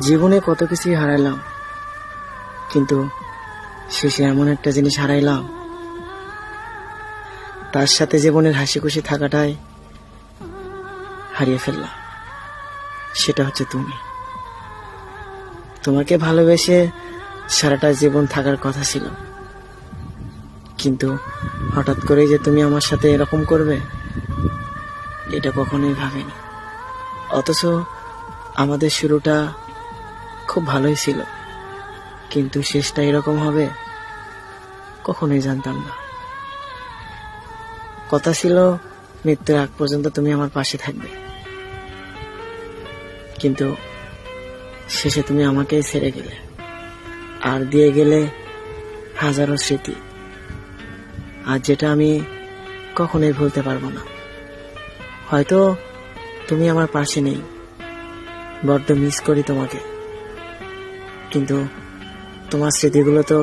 জীবনে কত কিছুই হারাইলাম, কিন্তু শেষে এমন একটা জিনিস হারাইলাম, তার সাথে জীবনের হাসি খুশি থাকাটাই হারিয়ে ফেললাম। সেটা হচ্ছে তুমি। তোমাকে ভালোবেসে সারাটা জীবন থাকার কথা ছিল, কিন্তু হঠাৎ করেই যে তুমি আমার সাথে এরকম করবে এটা কখনোই ভাবিনি। অথচ আমাদের শুরুটা খুব ভালোই ছিল, কিন্তু শেষটা এরকম হবে কখনোই জানতাম না। কথা ছিল মৃত্যুর আগ পর্যন্ত তুমি আমার পাশে থাকবে, কিন্তু শেষে তুমি আমাকেই ছেড়ে গেলে, আর দিয়ে গেলে হাজারো স্মৃতি, আর যেটা আমি কখনোই ভুলতে পারবো না। হয়তো তুমি আমার পাশে নেই, বড্ড মিস করি তোমাকে, কিন্তু তোমার স্মৃতিগুলো তো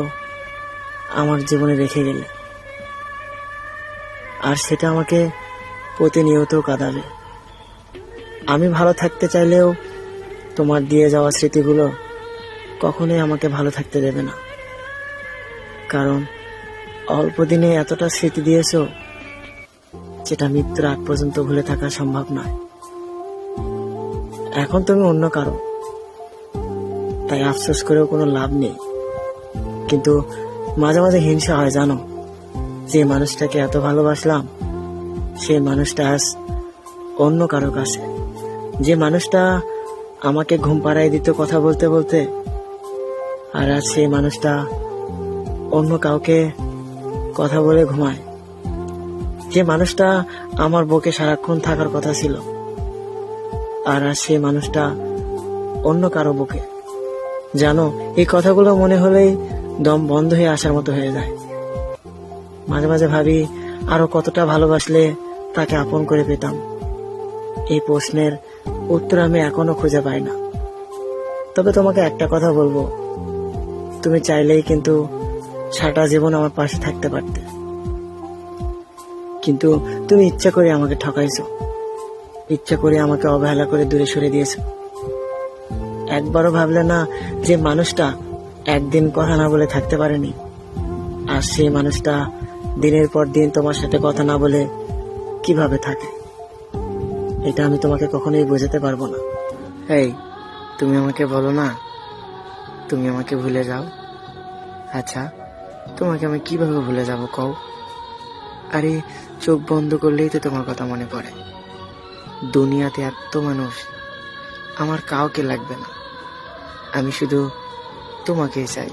আমার জীবনে রেখে গেলে, আর সেটা আমাকে প্রতিনিয়ত কাঁদাবে। আমি ভালো থাকতে চাইলেও তোমার দিয়ে যাওয়া স্মৃতিগুলো কখনোই আমাকে ভালো থাকতে দেবে না, কারণ অল্প দিনে এতটা স্মৃতি দিয়েছো যেটা মৃত্যুর আগ পর্যন্ত ভুলে থাকা সম্ভব নয়। এখন তুমি অন্য কারো, তাই আফসোস করেও কোনো লাভ নেই। কিন্তু মাঝে মাঝে হিংসা হয়, জানো, যে মানুষটাকে এত ভালোবাসলাম সেই মানুষটা আজ অন্য কারো কাছে, যে মানুষটা আমাকে ঘুম পাড়ায় দিত কথা বলতে বলতে, আর আজ সেই মানুষটা অন্য কাউকে কথা বলে ঘুমায়। যে মানুষটা আমার বুকে সারাক্ষণ থাকার কথা ছিল, আর আজ সেই মানুষটা অন্য কারো বুকে। জানো, এই কথাগুলো মনে হলেই দম বন্ধ হয়ে আসার মতো হয়ে যায়। মাঝে মাঝে ভাবি আরো কতটা ভালোবাসলে তাকে আপন করে পেতাম। এই প্রশ্নের উত্তর আমি এখনো খুঁজে পাই না। তবে তোমাকে একটা কথা বলবো, তুমি চাইলেই কিন্তু সারাটা জীবন আমার পাশে থাকতে পারতে, কিন্তু তুমি ইচ্ছা করে আমাকে ঠকাইছো, ইচ্ছা করে আমাকে অবহেলা করে দূরে সরে দিয়েছো। একবারও ভাবলে না যে মানুষটা একদিন কথা না বলে থাকতে পারেনি, আর সেই মানুষটা দিনের পর দিন তোমার সাথে কথা না বলে কিভাবে থাকে। এটা আমি তোমাকে কখনোই বোঝাতে পারবো না। এই, তুমি আমাকে বলো না তুমি আমাকে ভুলে যাও। আচ্ছা, তোমাকে আমি কিভাবে ভুলে যাব কও? আরে চোখ বন্ধ করলেই তো তোমার কথা মনে পড়ে। দুনিয়াতে এত মানুষ, আমার কাউকে লাগবে না, আমি শুধু তোমাকেই চাই।